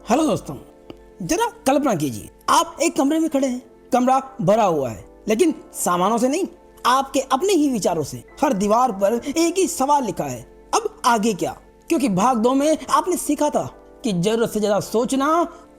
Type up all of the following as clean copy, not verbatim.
Hello दोस्तों, जरा कल्पना कीजिए आप एक कमरे में खड़े हैं। कमरा भरा हुआ है, लेकिन सामानों से नहीं, आपके अपने ही विचारों से। हर दीवार पर एक ही सवाल लिखा है, अब आगे क्या? क्योंकि भाग दौड़ में आपने सीखा था कि जरूरत से ज्यादा सोचना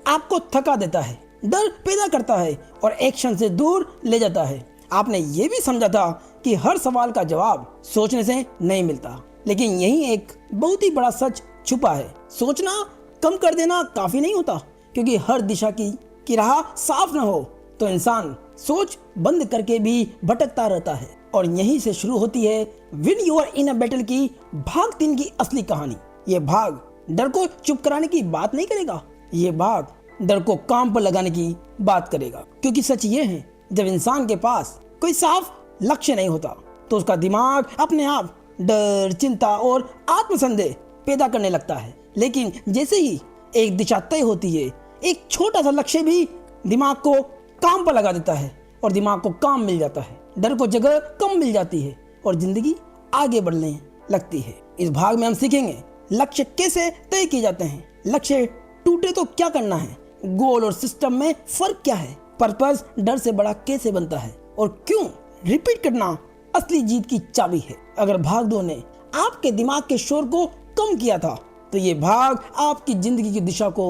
आपको थका देता है, डर पैदा करता है और एक्शन से दूर ले जाता है। आपने ये भी समझा था कि हर सवाल का जवाब सोचने से नहीं मिलता, लेकिन यही एक बहुत ही बड़ा सच छुपा है। सोचना कम कर देना काफी नहीं होता, क्योंकि हर दिशा की राह साफ न हो तो इंसान सोच बंद करके भी भटकता रहता है। और यहीं से शुरू होती है विन योर इनर बैटल की भाग 3 की असली कहानी। ये भाग डर को चुप कराने की बात नहीं करेगा, ये भाग डर को काम पर लगाने की बात करेगा। क्योंकि सच ये है, जब इंसान के पास कोई साफ लक्ष्य नहीं होता तो उसका दिमाग अपने आप डर, चिंता और आत्मसंदेह पैदा करने लगता है। लेकिन जैसे ही एक दिशा तय होती है, एक छोटा सा लक्ष्य भी दिमाग को काम पर लगा देता है और दिमाग को काम मिल जाता है। डर को जगह कम मिल जाती है और जिंदगी आगे बढ़ने लगती है। इस भाग में हम सीखेंगे लक्ष्य कैसे तय किए जाते हैं, लक्ष्य टूटे तो क्या करना है, गोल और सिस्टम में फर्क क्या है, पर्पस डर से बड़ा कैसे बनता है और क्यों रिपीट करना असली जीत की चाबी है। अगर भाग दौड़ ने आपके दिमाग के शोर को कम किया था तो ये भाग आपकी जिंदगी की दिशा को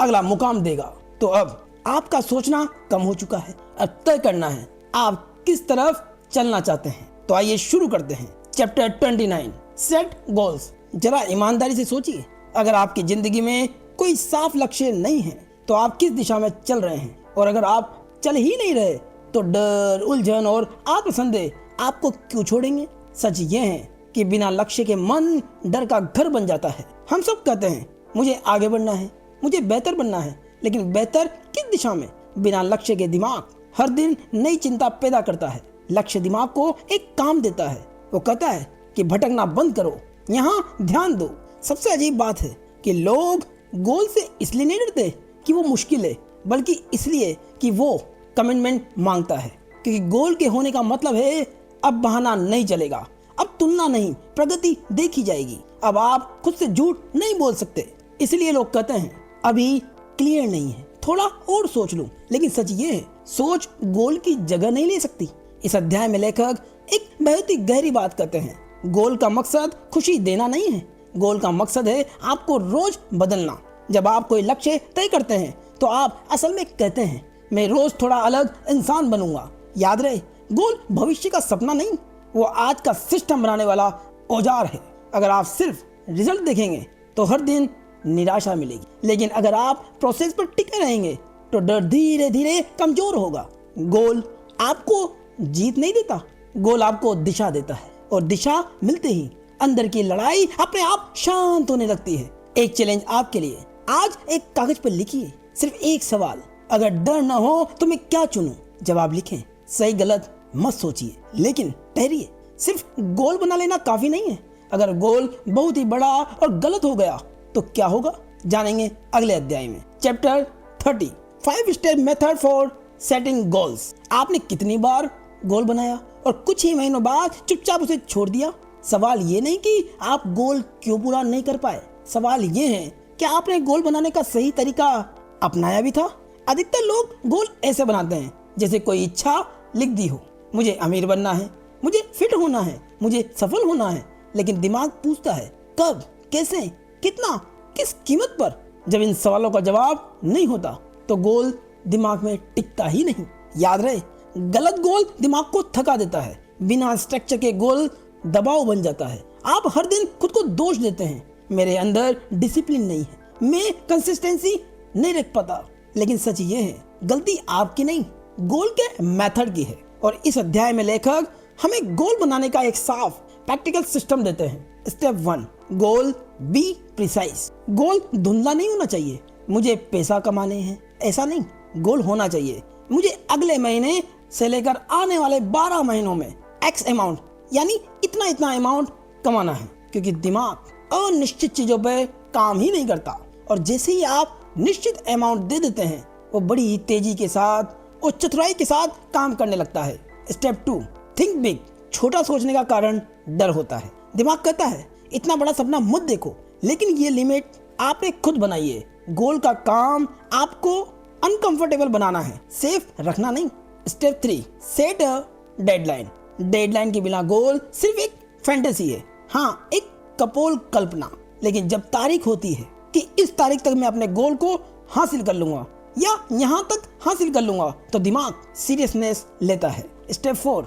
अगला मुकाम देगा। तो अब आपका सोचना कम हो चुका है, अब तय करना है आप किस तरफ चलना चाहते हैं। तो आइए शुरू करते हैं। Chapter 29, set goals. जरा ईमानदारी से सोचिए, अगर आपकी जिंदगी में कोई साफ लक्ष्य नहीं है तो आप किस दिशा में चल रहे हैं? और अगर आप चल ही नहीं रहे तो डर, उलझन और आत्मसंदेह आपको क्यों छोड़ेंगे? सच ये है कि बिना लक्ष्य के मन डर का घर बन जाता है। हम सब कहते हैं मुझे आगे बढ़ना है, मुझे बेहतर बनना है, लेकिन बेहतर किस दिशा में? बिना लक्ष्य के दिमाग हर दिन नई चिंता पैदा करता है। लक्ष्य दिमाग को एक काम देता है, वो कहता है कि भटकना बंद करो, यहाँ ध्यान दो। सबसे अजीब बात है कि लोग गोल से इसलिए नहीं डरते कि वो मुश्किल है, बल्कि इसलिए कि वो कमिटमेंट मांगता है। क्योंकि गोल के होने का मतलब है अब बहाना नहीं चलेगा, अब तुलना नहीं, प्रगति देखी जाएगी। अब आप खुद से झूठ नहीं बोल सकते। इसलिए लोग कहते हैं अभी क्लियर नहीं है, थोड़ा और सोच लूं। लेकिन सच ये है, सोच गोल की जगह नहीं ले सकती। इस अध्याय में लेखक एक बहुत ही गहरी बात कहते हैं। गोल का मकसद खुशी देना नहीं है, गोल का मकसद है आपको रोज बदलना। जब आप कोई लक्ष्य तय करते हैं तो आप असल में कहते हैं मैं रोज थोड़ा अलग इंसान बनूंगा। याद रहे, गोल भविष्य का सपना नहीं, वो आज का सिस्टम बनाने वाला औजार है। अगर आप सिर्फ रिजल्ट देखेंगे तो हर दिन निराशा मिलेगी, लेकिन अगर आप प्रोसेस पर टिके रहेंगे तो डर धीरे धीरे कमजोर होगा। गोल आपको जीत नहीं देता, गोल आपको दिशा देता है, और दिशा मिलते ही अंदर की लड़ाई अपने आप शांत होने लगती है। एक चैलेंज आपके लिए, आज एक कागज पर लिखिए सिर्फ एक सवाल, अगर डर ना हो तो मैं क्या चुनूं? जवाब लिखें, सही गलत मत सोचिए, लेकिन ठहरिए। सिर्फ गोल बना लेना काफी नहीं है। अगर गोल बहुत ही बड़ा और गलत हो गया तो क्या होगा, जानेंगे अगले अध्याय में। Chapter 30, 5 step method for setting goals. आपने कितनी बार गोल बनाया और कुछ ही महीनों बाद चुपचाप उसे छोड़ दिया? सवाल ये नहीं कि आप गोल क्यों पूरा नहीं कर पाए, सवाल ये है कि आपने गोल बनाने का सही तरीका अपनाया भी था। अधिकतर लोग गोल ऐसे बनाते हैं जैसे कोई इच्छा लिख दी हो, मुझे अमीर बनना है, मुझे फिट होना है, मुझे सफल होना है। लेकिन दिमाग पूछता है कब, कैसे, कितना, किस कीमत पर? जब इन सवालों का जवाब नहीं होता तो गोल दिमाग में टिकता ही नहीं। याद रहे, गलत गोल दिमाग को थका देता है, बिना स्ट्रक्चर के गोल दबाव बन जाता है। आप हर दिन खुद को दोष देते हैं, मेरे अंदर डिसिप्लिन नहीं है, मैं कंसिस्टेंसी नहीं रख पाता। लेकिन सच ये है, गलती आपकी नहीं, गोल के मेथड की है। और इस अध्याय में लेखक हमें गोल बनाने का एक साफ प्रैक्टिकल सिस्टम देते हैं। Step 1, goal be precise. Goal धुंधला नहीं होना चाहिए, मुझे पैसा कमाने हैं ऐसा नहीं। गोल होना चाहिए मुझे अगले महीने से लेकर आने वाले 12 महीनों में एक्स अमाउंट, यानी इतना इतना अमाउंट कमाना है। क्योंकि दिमाग अनिश्चित चीजों पे काम ही नहीं करता, और जैसे ही आप निश्चित अमाउंट दे देते हैं वो बड़ी तेजी के साथ और चतुराई के साथ काम करने लगता है। Step 2, think big. छोटा सोचने का कारण डर होता है। दिमाग कहता है इतना बड़ा सपना मत देखो, लेकिन ये लिमिट आपने खुद बनाई है। गोल का काम आपको अनकंफर्टेबल बनाना है, सेफ रखना नहीं। Step 3, set a deadline. Deadline के बिना गोल सिर्फ एक फैंटेसी है, हाँ एक कपोल कल्पना। लेकिन जब तारीख होती है कि इस तारीख तक मैं अपने गोल को हासिल कर लूंगा या यहाँ तक हासिल कर लूंगा, तो दिमाग सीरियसनेस लेता है। Step 4,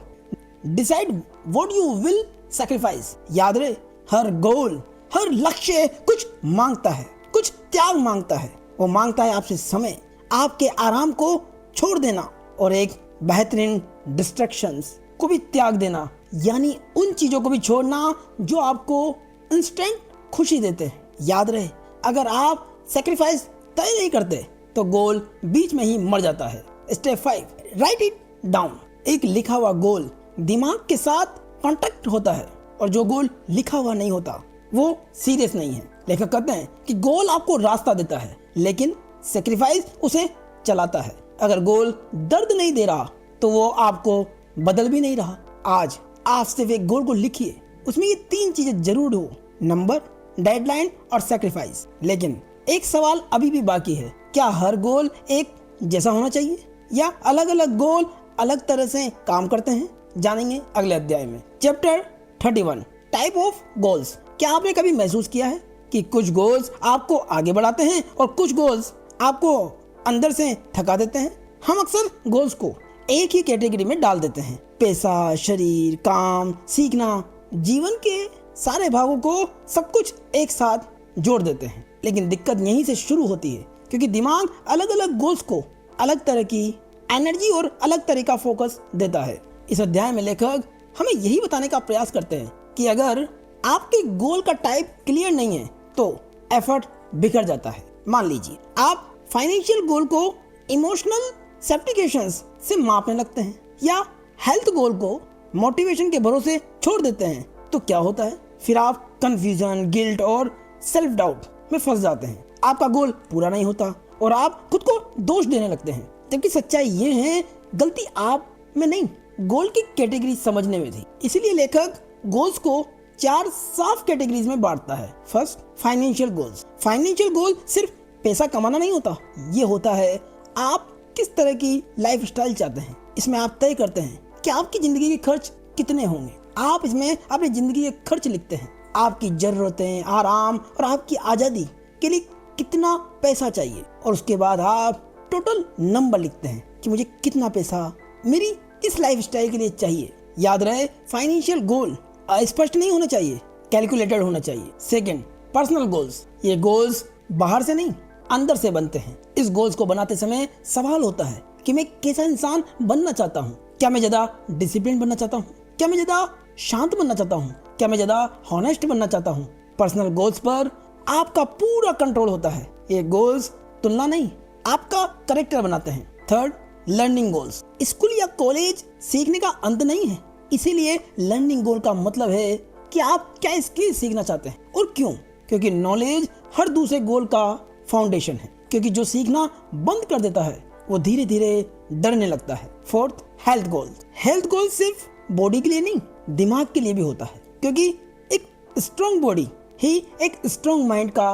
decide what you will sacrifice. याद रहे, हर गोल, हर लक्ष्य कुछ मांगता है, कुछ त्याग मांगता है। वो मांगता है आपसे समय, आपके आराम को छोड़ देना और एक बेहतरीन डिस्ट्रैक्शंस को भी त्याग देना, यानी उन चीजों को भी छोड़ना जो आपको इंस्टेंट खुशी देते हैं। याद रहे, अगर आप सैक्रिफाइस तय नहीं करते तो गोल बीच में ही मर जाता है। Step 5, right it down. एक लिखा हुआ गोल दिमाग के साथ कांटेक्ट होता है, और जो गोल लिखा हुआ नहीं होता वो सीरियस नहीं है। लेखक कहते हैं कि गोल आपको रास्ता देता है, लेकिन सैक्रिफाइस उसे चलाता है। अगर गोल दर्द नहीं दे रहा तो वो आपको बदल भी नहीं रहा। आज आप सिर्फ एक गोल को लिखिए, उसमें ये 3 चीजें जरूर हो, नंबर, डेडलाइन और सैक्रिफाइस। लेकिन एक सवाल अभी भी बाकी है, क्या हर गोल एक जैसा होना चाहिए या अलग अलग गोल अलग तरह से काम करते हैं? जानेंगे अगले अध्याय में। Chapter 31, type of goals. क्या आपने कभी महसूस किया है कि कुछ गोल्स आपको आगे बढ़ाते हैं और कुछ गोल्स आपको अंदर से थका देते हैं? हम अक्सर गोल्स को एक ही कैटेगरी में डाल देते हैं, पैसा, शरीर, काम, सीखना, जीवन के सारे भागों को सब कुछ एक साथ जोड़ देते हैं। लेकिन दिक्कत यहीं से शुरू होती है, क्योंकि दिमाग अलग अलग गोल्स को अलग तरह की एनर्जी और अलग तरह का फोकस देता है। इस अध्याय में लेखक हमें यही बताने का प्रयास करते हैं कि अगर आपके गोल का टाइप क्लियर नहीं है तो एफर्ट बिखर जाता है। मान लीजिए आप फाइनेंशियल गोल को इमोशनल सेप्टिकेशंस से मापने लगते हैं या हेल्थ गोल को मोटिवेशन के भरोसे छोड़ देते हैं, तो क्या होता है? फिर आप कंफ्यूजन, गिल्ट और सेल्फ डाउट में फंस जाते हैं। आपका गोल पूरा नहीं होता और आप खुद को दोष देने लगते हैं, जबकि सच्चाई ये है गलती आप में नहीं, गोल की कैटेगरी समझने में थी। इसीलिए लेखक गोल्स को 4 साफ कैटेगरीज में बांटता है। First, financial goals. Financial goal सिर्फ पैसा कमाना नहीं होता, ये होता है आप किस तरह की लाइफस्टाइल चाहते हैं। इसमें आप तय करते हैं कि आपकी जिंदगी के खर्च कितने होंगे। आप इसमें अपनी जिंदगी के खर्च लिखते हैं, आपकी जरूरतें, आराम और आपकी आजादी के लिए कितना पैसा चाहिए, और उसके बाद आप टोटल नंबर लिखते हैं कि मुझे कितना पैसा मेरी इस लाइफस्टाइल के लिए चाहिए। याद रहे, फाइनेंशियल गोल अस्पष्ट नहीं होना चाहिए, कैलकुलेटेड होना चाहिए। Second, personal goals. ये गोल्स बाहर से नहीं अंदर से बनते हैं। इस गोल्स को बनाते समय सवाल होता है कि मैं कैसा इंसान बनना चाहता हूँ। क्या मैं ज्यादा डिसिप्लिन बनना चाहता हूँ? क्या मैं ज्यादा शांत बनना चाहता हूँ? क्या मैं ज्यादा हॉनेस्ट बनना चाहता हूँ? पर्सनल गोल्स पर आपका पूरा कंट्रोल होता है। ये गोल्स तुलना नहीं, आपका करेक्टर बनाते हैं। Third, learning goals. स्कूल या कॉलेज सीखने का अंत नहीं है, इसीलिए लर्निंग गोल का मतलब है कि आप क्या स्किल सीखना चाहते हैं और क्यों। क्योंकि नॉलेज हर दूसरे गोल का फाउंडेशन है, क्योंकि जो सीखना बंद कर देता है वो धीरे धीरे डरने लगता है। Fourth, health goals. हेल्थ गोल सिर्फ बॉडी के लिए नहीं, दिमाग के लिए भी होता है, क्योंकि एक स्ट्रॉन्ग बॉडी ही एक स्ट्रॉन्ग माइंड का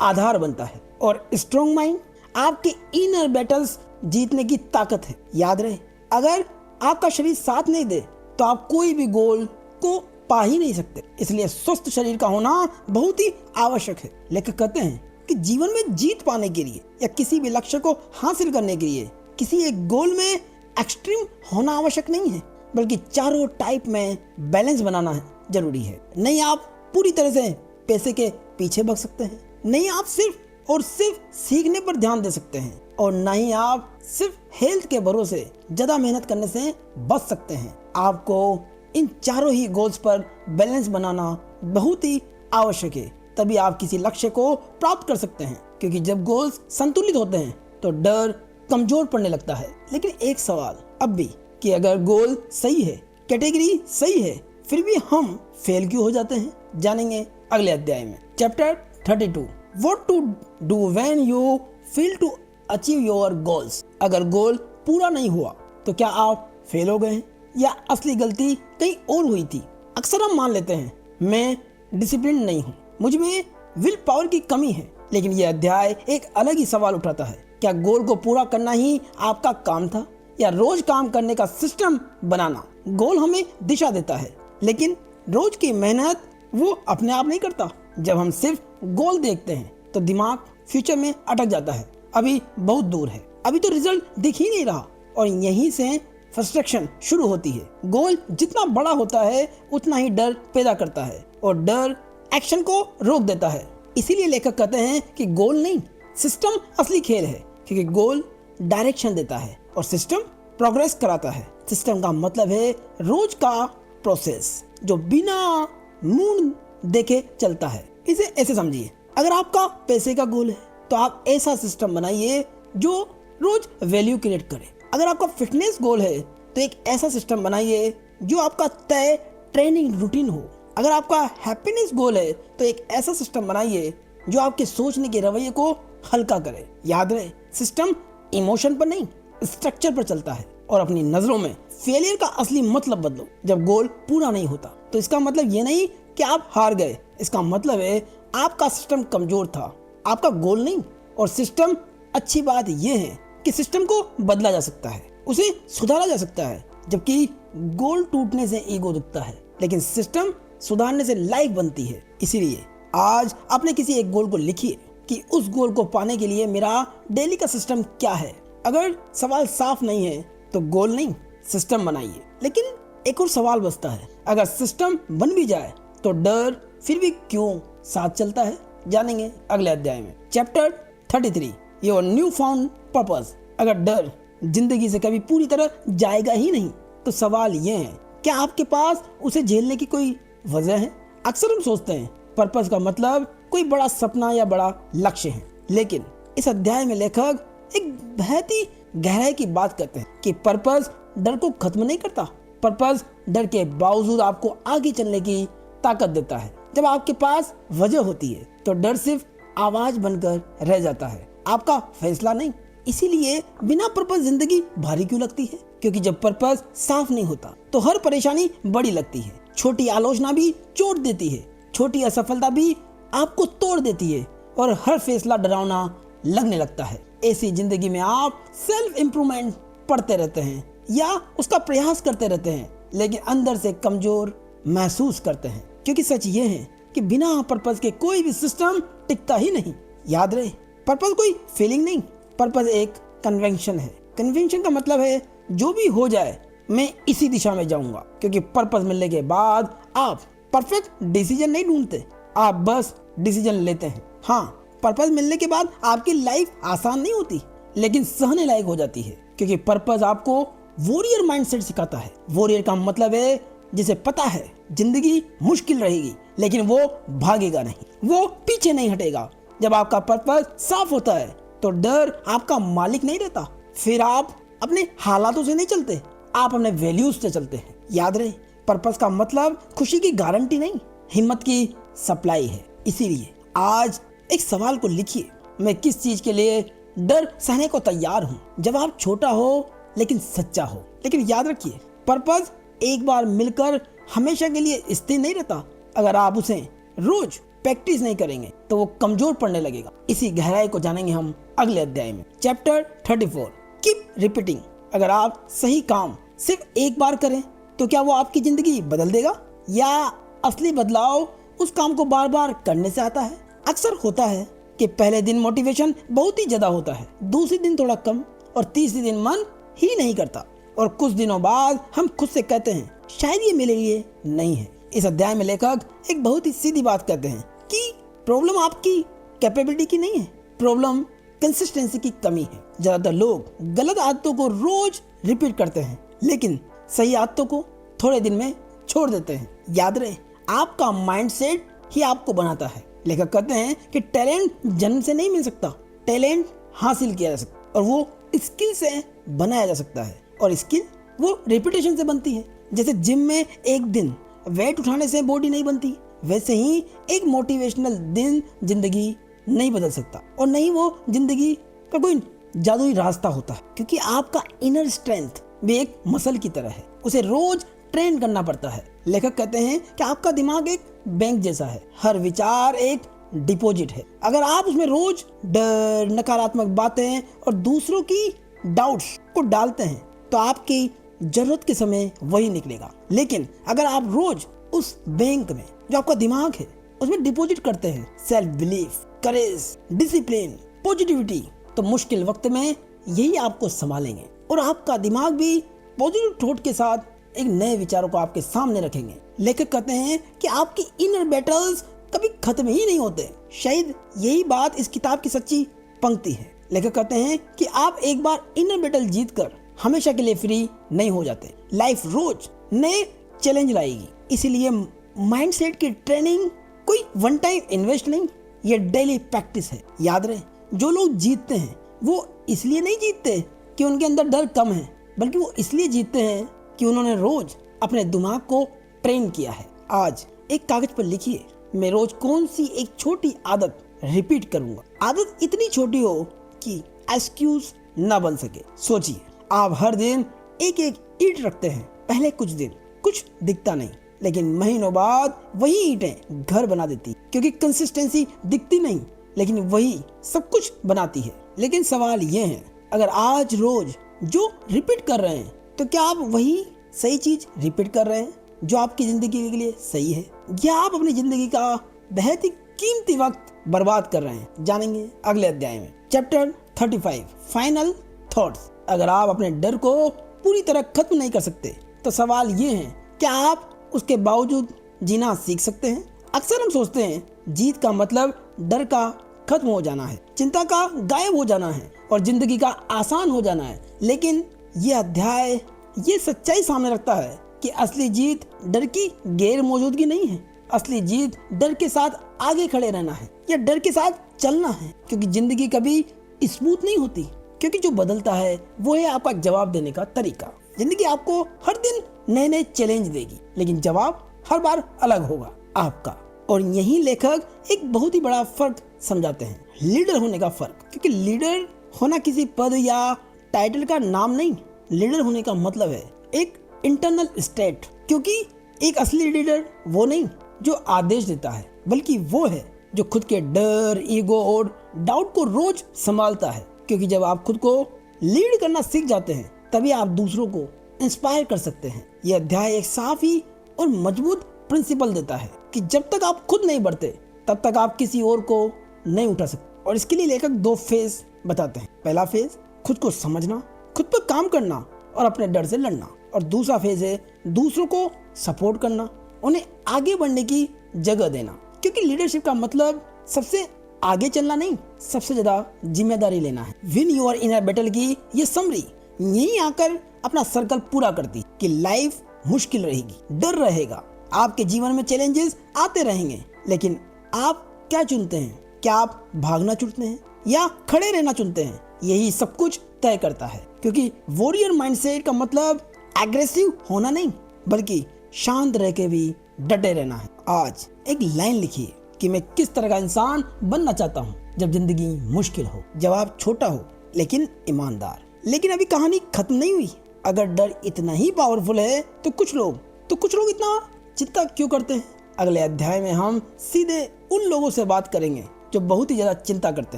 आधार बनता है, और स्ट्रॉन्ग माइंड आपके इनर बैटल्स जीतने की ताकत है। याद रहे, अगर आपका शरीर साथ नहीं दे तो आप कोई भी गोल को पा ही नहीं सकते। इसलिए स्वस्थ शरीर का होना बहुत ही आवश्यक है। लेखक कहते हैं कि जीवन में जीत पाने के लिए या किसी भी लक्ष्य को हासिल करने के लिए किसी एक गोल में एक्सट्रीम होना आवश्यक नहीं है, बल्कि चारों टाइप में बैलेंस बनाना है जरूरी है। नहीं आप पूरी तरह से पैसे के पीछे भाग सकते हैं, नहीं आप सिर्फ और सिर्फ सीखने पर ध्यान दे सकते हैं, और ना ही आप सिर्फ हेल्थ के भरोसे ज्यादा मेहनत करने से बच सकते हैं। आपको इन चारों ही गोल्स पर बैलेंस बनाना बहुत ही आवश्यक है, तभी आप किसी लक्ष्य को प्राप्त कर सकते हैं। क्योंकि जब गोल्स संतुलित होते हैं तो डर कमजोर पड़ने लगता है। लेकिन एक सवाल अब भी कि अगर गोल सही है, कैटेगरी सही है, फिर भी हम फेल क्यों हो जाते हैं? जानेंगे अगले अध्याय में। Chapter 32, what to do when you fail to achieve your goals. अगर गोल पूरा नहीं हुआ तो क्या आप फेल हो गए हैं या असली गलती कहीं और हुई थी? अक्सर हम मान लेते हैं मैं डिसिप्लिन नहीं हूँ, मुझ में विल पावर की कमी है, लेकिन यह अध्याय एक अलग ही सवाल उठाता है। क्या गोल को पूरा करना ही आपका काम था, या रोज काम करने का सिस्टम बनाना? गोल हमें दिशा देता है, लेकिन रोज की मेहनत वो अपने आप नहीं करता। जब हम सिर्फ गोल देखते हैं तो दिमाग फ्यूचर में अटक जाता है, अभी बहुत दूर है, अभी तो रिजल्ट दिख ही नहीं रहा, और यहीं से फ्रस्ट्रेशन शुरू होती है। गोल जितना बड़ा होता है उतना ही डर पैदा करता है, और डर एक्शन को रोक देता है। इसीलिए लेखक कहते हैं कि गोल नहीं, सिस्टम असली खेल है, क्योंकि गोल डायरेक्शन देता है और सिस्टम प्रोग्रेस कराता है। सिस्टम का मतलब है रोज का प्रोसेस जो बिना मूड देखे चलता है। इसे ऐसे समझिए, अगर आपका पैसे का गोल है तो आप ऐसा सिस्टम बनाइए जो रोज वैल्यू क्रिएट करे। अगर आपका फिटनेस गोल है तो एक ऐसा सिस्टम बनाइए जो आपका तय ट्रेनिंग रूटीन हो। अगर आपका हैप्पीनेस गोल है तो एक ऐसा सिस्टम बनाइए जो आपके सोचने के रवैये को हल्का करे। याद रहे, सिस्टम इमोशन पर नहीं, स्ट्रक्चर पर चलता है। और अपनी नजरों में फेलियर का असली मतलब बदलो। जब गोल पूरा नहीं होता तो इसका मतलब ये नहीं कि आप हार गए, इसका मतलब है आपका सिस्टम कमजोर था, आपका गोल नहीं। और सिस्टम, अच्छी बात यह है कि सिस्टम को बदला जा सकता है, उसे सुधारा जा सकता है। जबकि गोल टूटने से ईगो दुखता है, लेकिन सिस्टम सुधारने से लाइफ बनती है। इसीलिए आज अपने किसी एक गोल को लिखिए कि उस गोल को पाने के लिए मेरा डेली का सिस्टम क्या है। अगर सवाल साफ नहीं है तो गोल नहीं, सिस्टम बनाइए। लेकिन एक और सवाल बचता है, अगर सिस्टम बन भी जाए तो डर फिर भी क्यों साथ चलता है? जानेंगे अगले अध्याय में। Chapter 33, your new found purpose. अगर डर जिंदगी से कभी पूरी तरह जाएगा ही नहीं तो सवाल ये है, क्या आपके पास उसे झेलने की कोई वजह है? अक्सर हम सोचते हैं पर्पस का मतलब कोई बड़ा सपना या बड़ा लक्ष्य है, लेकिन इस अध्याय में लेखक एक बहुत ही गहराई की बात करते हैं कि पर्पस डर को खत्म नहीं करता। पर्पस डर के बावजूद आपको आगे चलने की ताकत देता है। जब आपके पास वजह होती है तो डर सिर्फ आवाज बनकर रह जाता है, आपका फैसला नहीं। इसीलिए बिना पर्पस जिंदगी भारी क्यों लगती है? क्योंकि जब पर्पस साफ नहीं होता तो हर परेशानी बड़ी लगती है। छोटी आलोचना भी चोट देती है, छोटी असफलता भी आपको तोड़ देती है, और हर फैसला डरावना लगने लगता है। ऐसी जिंदगी में आप सेल्फ इम्प्रूवमेंट पढ़ते रहते हैं या उसका प्रयास करते रहते हैं, लेकिन अंदर से कमजोर महसूस करते हैं। क्योंकि सच ये है कि बिना पर्पस के कोई भी सिस्टम टिकता ही नहीं। याद रहे, पर्पस कोई फीलिंग नहीं, पर्पस एक कन्वेंशन है। कन्वेंशन का मतलब है जो भी हो जाए मैं इसी दिशा में जाऊंगा। क्योंकि पर्पस मिलने के बाद आप परफेक्ट डिसीजन नहीं ढूंढते, आप बस डिसीजन लेते हैं। हाँ, पर्पस मिलने के बाद आपकी लाइफ आसान नहीं होती, लेकिन सहने लायक हो जाती है। क्योंकि पर्पस आपको वॉरियर माइंडसेट सिखाता है। वॉरियर का मतलब है जिसे पता है जिंदगी मुश्किल रहेगी, लेकिन वो भागेगा नहीं, वो पीछे नहीं हटेगा। जब आपका पर्पस साफ होता है तो डर आपका मालिक नहीं रहता। फिर आप अपने हालातों से नहीं चलते, आप अपने वैल्यूज से चलते हैं। याद रहे, पर्पस का मतलब खुशी की गारंटी नहीं, हिम्मत की सप्लाई है। इसीलिए आज एक सवाल को लिखिए, मैं किस चीज के लिए डर सहने को तैयार हूँ? जवाब छोटा हो लेकिन सच्चा हो। लेकिन याद रखिए, पर्पस एक बार मिलकर हमेशा के लिए स्थिर नहीं रहता। अगर आप उसे रोज प्रैक्टिस नहीं करेंगे तो वो कमजोर पड़ने लगेगा। इसी गहराई को जानेंगे हम अगले अध्याय में। Chapter 34, keep repeating. अगर आप सही काम सिर्फ एक बार करें तो क्या वो आपकी जिंदगी बदल देगा, या असली बदलाव उस काम को बार बार करने से आता है? अक्सर होता है कि पहले दिन मोटिवेशन बहुत ही ज्यादा होता है, दूसरे दिन थोड़ा कम, और तीसरे दिन मन ही नहीं करता, और कुछ दिनों बाद हम खुद से कहते हैं शायद ये मेरे लिए नहीं है। इस अध्याय में लेखक एक बहुत ही सीधी बात कहते हैं कि प्रॉब्लम आपकी कैपेबिलिटी की नहीं है, प्रॉब्लम कंसिस्टेंसी की कमी है। ज्यादातर लोग गलत आदतों को रोज रिपीट करते हैं, लेकिन सही आदतों को थोड़े दिन में छोड़ देते हैं। याद रहे, आपका माइंडसेट ही आपको बनाता है। लेखक कहते हैं कि टैलेंट जन्म से नहीं मिल सकता, टैलेंट हासिल किया जा सकता, और वो स्किल से बनाया जा सकता है, और स्किल वो रेपुटेशन से बनती है। जैसे जिम में एक दिन वेट उठाने से बॉडी नहीं बनती, वैसे ही एक मोटिवेशनल दिन जिंदगी नहीं बदल सकता, और नहीं वो जिंदगी का कोई जादुई रास्ता होता है। क्योंकि आपका इनर स्ट्रेंथ भी एक मसल की तरह है, उसे रोज ट्रेन करना पड़ता है। लेखक कहते हैं कि आपका दिमाग एक बैंक जैसा है, हर विचार एक डिपॉजिट है। अगर आप उसमें रोज डर, नकारात्मक बातें और दूसरों की डाउट्स को डालते हैं तो आपकी जरूरत के समय वही निकलेगा। लेकिन अगर आप रोज उस बैंक में जो आपका दिमाग है उसमें डिपॉजिट करते हैं सेल्फ बिलीफ, करेज, डिसिप्लिन, पॉजिटिविटी, तो मुश्किल वक्त में यही आपको संभालेंगे और आपका दिमाग भी पॉजिटिव थॉट के साथ एक नए विचारों को आपके सामने रखेंगे। लेखक कहते हैं कि आपकी इनर बैटल्स कभी खत्म ही नहीं होते। शायद यही बात इस किताब की सच्ची पंक्ति है। लेखक कहते हैं कि आप एक बार इनर बैटल जीतकर हमेशा के लिए फ्री नहीं हो जाते। लाइफ रोज नए चैलेंज लाएगी, इसीलिए माइंडसेट की ट्रेनिंग कोई वन टाइम इन्वेस्ट नहीं, ये डेली प्रैक्टिस है। याद रहे, जो लोग जीतते हैं वो इसलिए नहीं जीतते कि उनके अंदर डर कम है, बल्कि वो इसलिए जीतते हैं कि उन्होंने रोज अपने दिमाग को ट्रेन किया है। आज एक कागज पर लिखिए, मैं रोज कौन सी एक छोटी आदत रिपीट करूंगा। आदत इतनी छोटी हो कि एक्सक्यूज ना बन सके। सोचिए, आप हर दिन एक एक ईंट रखते हैं। पहले कुछ दिन कुछ दिखता नहीं, लेकिन महीनों बाद वही ईंटें घर बना देती, क्योंकि कंसिस्टेंसी दिखती नहीं लेकिन वही सब कुछ बनाती है। लेकिन सवाल ये है, अगर आज रोज जो रिपीट कर रहे हैं तो क्या आप वही सही चीज रिपीट कर रहे हैं जो आपकी जिंदगी के लिए सही है, या आप अपनी जिंदगी का बहुत ही कीमती वक्त बर्बाद कर रहे हैं। जानेंगे अगले अध्याय में। Chapter 35 final thoughts. अगर आप अपने डर को पूरी तरह खत्म नहीं कर सकते तो सवाल ये है, क्या आप उसके बावजूद जीना सीख सकते हैं? अक्सर हम सोचते हैं जीत का मतलब डर का खत्म हो जाना है, चिंता का गायब हो जाना है और जिंदगी का आसान हो जाना है। लेकिन ये अध्याय ये सच्चाई सामने रखता है कि असली जीत डर की गैर मौजूदगी नहीं है। असली जीत डर के साथ आगे खड़े रहना है या डर के साथ चलना है, क्योंकि जिंदगी कभी स्मूथ नहीं होती, क्योंकि जो बदलता है वो है आपका जवाब देने का तरीका। जिंदगी आपको हर दिन नए नए चैलेंज देगी, लेकिन जवाब हर बार अलग होगा आपका। और यही लेखक एक बहुत ही बड़ा फर्क समझाते हैं, लीडर होने का फर्क। क्योंकि लीडर होना किसी पद या टाइटल का नाम नहीं, लीडर होने का मतलब है एक इंटरनल स्टेट। क्योंकि एक असली लीडर वो नहीं जो आदेश देता है, बल्कि वो है जो खुद के डर, ईगो और डाउट को रोज संभालता है। क्योंकि जब आप खुद को लीड करना सीख जाते हैं तभी आप दूसरों को इंस्पायर कर सकते हैं। यह अध्याय एक साफ ही और मजबूत प्रिंसिपल देता है कि जब तक आप खुद नहीं बढ़ते तब तक आप किसी और को नहीं उठा सकते। और इसके लिए लेखक 2 फेज बताते हैं। पहला फेज खुद को समझना, खुद पर काम करना और अपने डर से लड़ना। और दूसरा फेज है दूसरों को सपोर्ट करना, उन्हें आगे बढ़ने की जगह देना। क्योंकि लीडरशिप का मतलब सबसे आगे चलना नहीं, सबसे ज्यादा जिम्मेदारी लेना है। विन योर इनर बैटल की ये समरी यहीं आकर अपना सर्कल पूरा करती कि लाइफ मुश्किल रहेगी, डर रहेगा, आपके जीवन में चैलेंजेस आते रहेंगे, लेकिन आप क्या चुनते हैं? क्या आप भागना चुनते हैं या खड़े रहना चुनते हैं? यही सब कुछ तय करता है। क्योंकि वॉरियर माइंडसेट का मतलब एग्रेसिव होना नहीं, बल्कि शांत रह के भी डटे रहना है। आज एक लाइन लिखिए कि मैं किस तरह का इंसान बनना चाहता हूँ जब जिंदगी मुश्किल हो। जवाब छोटा हो लेकिन ईमानदार। लेकिन अभी कहानी खत्म नहीं हुई। अगर डर इतना ही पावरफुल है तो कुछ लोग इतना चिंता क्यों करते हैं? अगले अध्याय में हम सीधे उन लोगों से बात करेंगे जो बहुत ही ज्यादा चिंता करते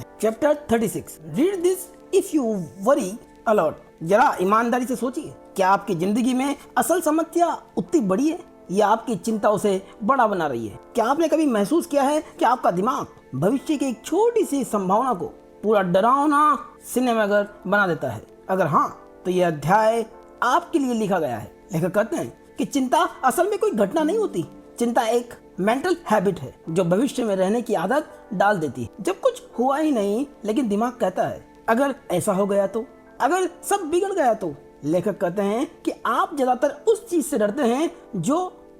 हैं। Chapter 36 read this if you worry a lot. जरा ईमानदारी से सोचिए, क्या आपकी जिंदगी में असल समस्या उतनी बड़ी है या आपकी चिंता उसे बड़ा बना रही है? क्या आपने कभी महसूस किया है कि आपका दिमाग भविष्य की एक छोटी सी संभावना को पूरा डरावना सिनेमाघर बना देता है? अगर हाँ, तो यह अध्याय आपके लिए लिखा गया है। लेखक कहते हैं कि चिंता असल में कोई घटना नहीं होती। चिंता एक मेंटल हैबिट है जो भविष्य में रहने की आदत डाल देती है। जब कुछ हुआ ही नहीं लेकिन दिमाग कहता है अगर ऐसा हो गया तो, अगर सब बिगड़ गया तो। लेखक कहते हैं कि आप ज्यादातर उस चीज से डरते हैं जो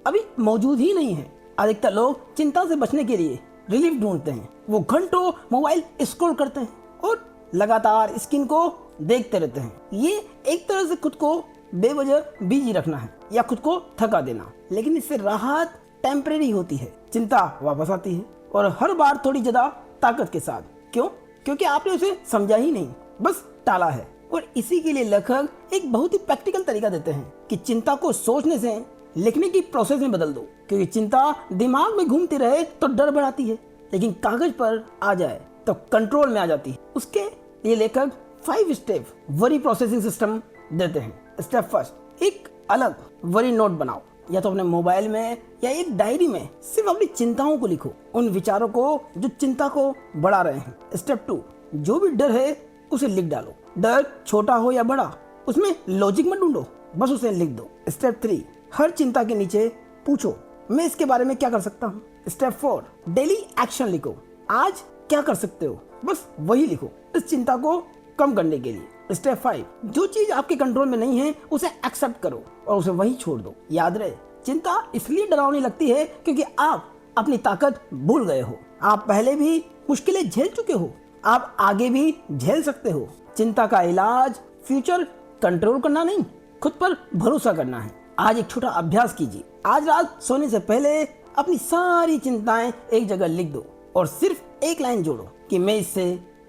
अभी मौजूद ही नहीं है। अधिकतर लोग चिंता से बचने के लिए रिलीफ ढूंढते हैं। वो घंटों मोबाइल स्क्रॉल करते हैं और लगातार स्क्रीन को देखते रहते हैं। ये एक तरह से खुद को बेवजह बिजी रखना है या खुद को थका देना। लेकिन इससे राहत टेम्परेरी होती है, चिंता वापस आती है और हर बार थोड़ी ज्यादा ताकत के साथ। क्यों? क्योंकि आपने उसे समझा ही नहीं, बस टाला है। और इसी के लिए लेखक एक बहुत ही प्रैक्टिकल तरीका देते हैं कि चिंता को सोचने से लिखने की प्रोसेस में बदल दो। क्योंकि चिंता दिमाग में घूमती रहे तो डर बढ़ाती है, लेकिन कागज पर आ जाए तो कंट्रोल में आ जाती है। उसके लिए लेखक 5 स्टेप वरी प्रोसेसिंग सिस्टम देते हैं। स्टेप फर्स्ट, एक अलग वरी नोट बनाओ, या तो अपने मोबाइल में या एक डायरी में सिर्फ अपनी चिंताओं को लिखो, उन विचारों को जो चिंता को बढ़ा रहे हैं। स्टेप 2, जो भी डर है उसे लिख डालो। डर छोटा हो या बड़ा, उसमें लॉजिक मत ढूंढो, बस उसे लिख दो। स्टेप 3, हर चिंता के नीचे पूछो मैं इसके बारे में क्या कर सकता हूँ। स्टेप 4, डेली एक्शन लिखो, आज क्या कर सकते हो, बस वही लिखो इस चिंता को कम करने के लिए। स्टेप 5, जो चीज आपके कंट्रोल में नहीं है उसे एक्सेप्ट करो और उसे वही छोड़ दो। याद रहे, चिंता इसलिए डरावनी लगती है क्योंकि आप अपनी ताकत भूल गए हो। आप पहले भी मुश्किलें झेल चुके हो, आप आगे भी झेल सकते हो। चिंता का इलाज फ्यूचर कंट्रोल करना नहीं, खुद पर भरोसा करना है। आज एक छोटा अभ्यास कीजिए। आज रात सोने से पहले अपनी सारी चिंताएं एक जगह लिख दो और सिर्फ एक लाइन जोड़ो कि मैं इससे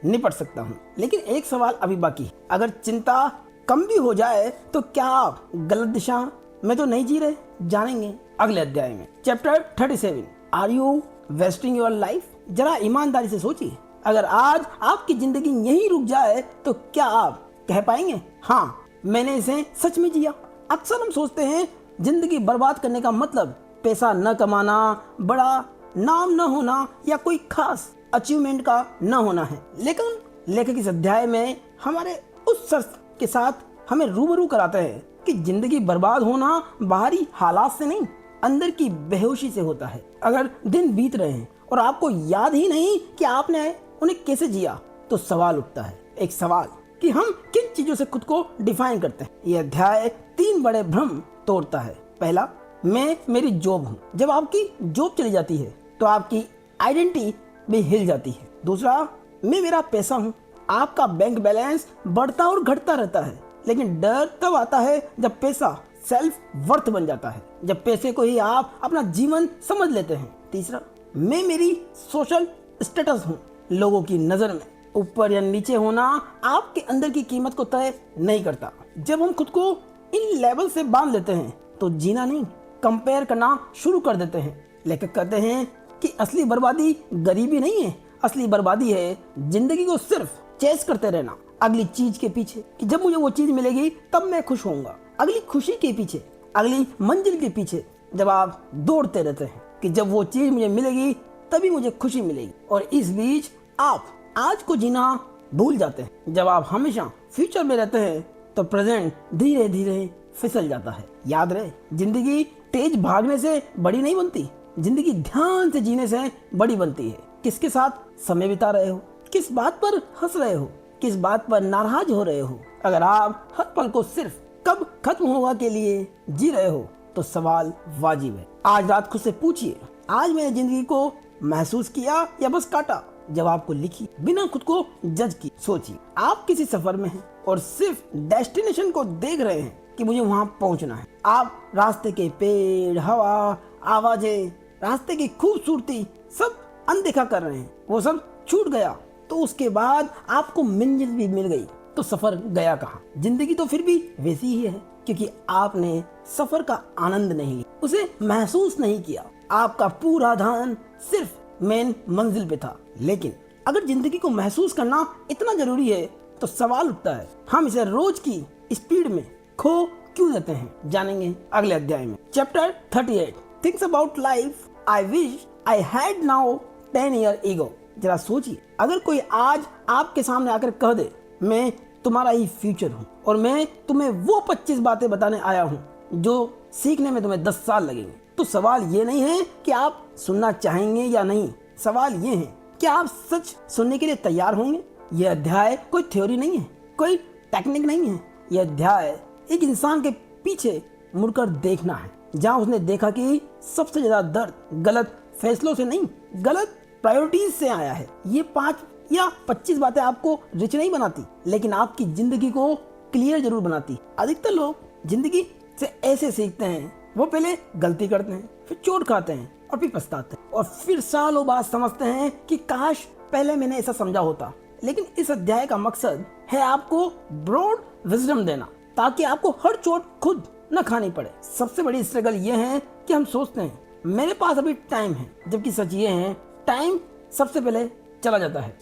निपट सकता हूँ। लेकिन एक सवाल अभी बाकी है, अगर चिंता कम भी हो जाए तो क्या आप गलत दिशा में तो नहीं जी रहे? जानेंगे अगले अध्याय में। Chapter 37, are you wasting your life? जरा ईमानदारी से सोचिए, अगर आज आपकी जिंदगी यहीं रुक जाए तो क्या आप कह पाएंगे हाँ मैंने इसे सच में जिया? अक्सर हम सोचते हैं जिंदगी बर्बाद करने का मतलब पैसा न कमाना, बड़ा नाम न होना या कोई खास अचीवमेंट का न होना है। लेकिन लेखक इस अध्याय में हमारे उस शर्त के साथ हमें रूबरू कराते हैं कि जिंदगी बर्बाद होना बाहरी हालात से नहीं, अंदर की बेहोशी से होता है। अगर दिन बीत रहे हैं और आपको याद ही नहीं कि आपने उन्हें कैसे जिया, तो सवाल उठता है, एक सवाल कि हम किन चीजों से खुद को डिफाइन करते हैं। यह अध्याय 3 बड़े भ्रम तोड़ता है। पहला, मैं मेरी जॉब हूँ। जब आपकी जॉब चली जाती है तो आपकी आइडेंटिटी भी हिल जाती है। दूसरा, मैं मेरा पैसा हूँ। आपका बैंक बैलेंस बढ़ता और घटता रहता है, लेकिन डर तब आता है जब पैसा सेल्फ वर्थ बन जाता है, जब पैसे को ही आप अपना जीवन समझ लेते हैं। तीसरा, मैं मेरी सोशल स्टेटस हूँ। लोगों की नजर में ऊपर या नीचे होना आपके अंदर की कीमत को तय नहीं करता। जब हम खुद को इन लेवल से बांध लेते हैं तो जीना नहीं, कंपेयर करना शुरू कर देते हैं। लेखक कहते हैं कि असली बर्बादी गरीबी नहीं है, असली बर्बादी है जिंदगी को सिर्फ चेस करते रहना, अगली चीज के पीछे कि जब मुझे वो चीज मिलेगी तब मैं खुश होऊंगा, अगली खुशी के पीछे, अगली मंजिल के पीछे। जब आप दौड़ते रहते हैं कि जब वो चीज मुझे मिलेगी तभी मुझे खुशी मिलेगी, और इस बीच आप आज को जीना भूल जाते हैं। जब आप हमेशा फ्यूचर में रहते हैं तो प्रेजेंट धीरे धीरे फिसल जाता है। याद रहे, जिंदगी तेज भागने से बड़ी नहीं बनती, जिंदगी ध्यान से जीने से बड़ी बनती है। किसके साथ समय बिता रहे हो, किस बात पर हंस रहे हो, किस बात पर नाराज हो रहे हो? अगर आप हर पल को सिर्फ कब खत्म होगा के लिए जी रहे हो तो सवाल वाजिब है। आज रात खुद से पूछिए, आज मैंने जिंदगी को महसूस किया या बस काटा? जवाब को लिखिए, बिना खुद को जज की। सोचिए, आप किसी सफर में हैं और सिर्फ डेस्टिनेशन को देख रहे हैं कि मुझे वहां पहुंचना है। आप रास्ते के पेड़, हवा, आवाजें, रास्ते की खूबसूरती सब अनदेखा कर रहे हैं। वो सब छूट गया तो उसके बाद आपको मंजिल भी मिल गई तो सफर गया कहाँ? जिंदगी तो फिर भी वैसी ही है, क्योंकि आपने सफर का आनंद नहीं लिया, उसे महसूस नहीं किया। आपका पूरा ध्यान सिर्फ मेन मंजिल पे था। लेकिन अगर जिंदगी को महसूस करना इतना जरूरी है तो सवाल उठता है, हम इसे रोज की स्पीड में खो क्यों देते हैं? जानेंगे अगले अध्याय में। Chapter 38, thinks about life I wish I had now 10 year ago. जरा सोचिए, अगर कोई आज आपके सामने आकर कह दे मैं तुम्हारा ही फ्यूचर हूँ और मैं तुम्हें वो 25 बातें बताने आया हूँ जो सीखने में तुम्हें 10 साल लगेंगे, तो सवाल ये नहीं है कि आप सुनना चाहेंगे या नहीं, सवाल ये है कि आप सच सुनने के लिए तैयार होंगे। यह अध्याय कोई थ्योरी नहीं है, कोई टेक्निक नहीं है। यह अध्याय एक इंसान के पीछे मुड़कर देखना है, जहाँ उसने देखा कि सबसे ज्यादा दर्द गलत फैसलों से नहीं, गलत प्रायोरिटीज से आया है। ये 5 या 25 बातें आपको रिच नहीं बनाती, लेकिन आपकी जिंदगी को क्लियर जरूर बनाती। अधिकतर लोग जिंदगी से ऐसे सीखते हैं, वो पहले गलती करते हैं, फिर चोट खाते हैं और फिर पछताते हैं, और फिर सालों बाद समझते हैं कि काश पहले मैंने ऐसा समझा होता। लेकिन इस अध्याय का मकसद है आपको ब्रॉड विजडम देना, ताकि आपको हर चोट खुद न खानी पड़े। सबसे बड़ी स्ट्रगल ये है कि हम सोचते हैं मेरे पास अभी टाइम है, जबकि सच ये है टाइम सबसे पहले चला जाता है।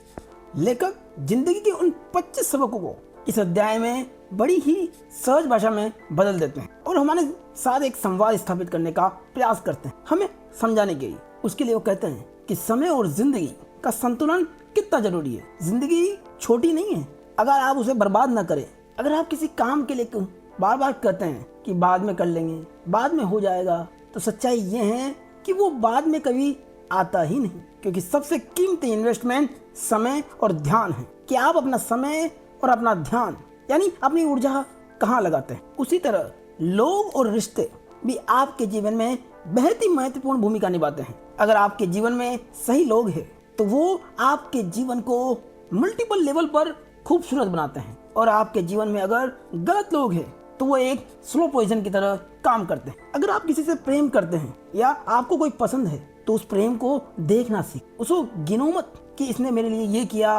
लेखक जिंदगी के उन 25 सबकों को इस अध्याय में बड़ी ही सहज भाषा में बदल देते हैं और हमारे साथ एक संवाद स्थापित करने का प्रयास करते हैं, हमें समझाने के लिए। उसके लिए वो कहते हैं कि समय और जिंदगी का संतुलन कितना जरूरी है। जिंदगी छोटी नहीं है अगर आप उसे बर्बाद न करें। अगर आप किसी काम के लिए बार बार कहते हैं कि बाद में कर लेंगे, बाद में हो जाएगा, तो सच्चाई ये है कि वो बाद में कभी आता ही नहीं, क्योंकि सबसे कीमती इन्वेस्टमेंट समय और ध्यान है कि आप अपना समय और अपना ध्यान यानी अपनी ऊर्जा कहाँ लगाते हैं। उसी तरह लोग और रिश्ते भी आपके जीवन में बहुत ही महत्वपूर्ण भूमिका निभाते हैं। अगर आपके जीवन में सही लोग हैं तो वो आपके जीवन को मल्टीपल लेवल पर खूबसूरत बनाते हैं, और आपके जीवन में अगर गलत लोग हैं तो वो एक स्लो पॉइजन की तरह काम करते हैं। अगर आप किसी से प्रेम करते हैं या आपको कोई पसंद है तो उस प्रेम को देखना सीख, उसको गिनो मत कि इसने मेरे लिए ये किया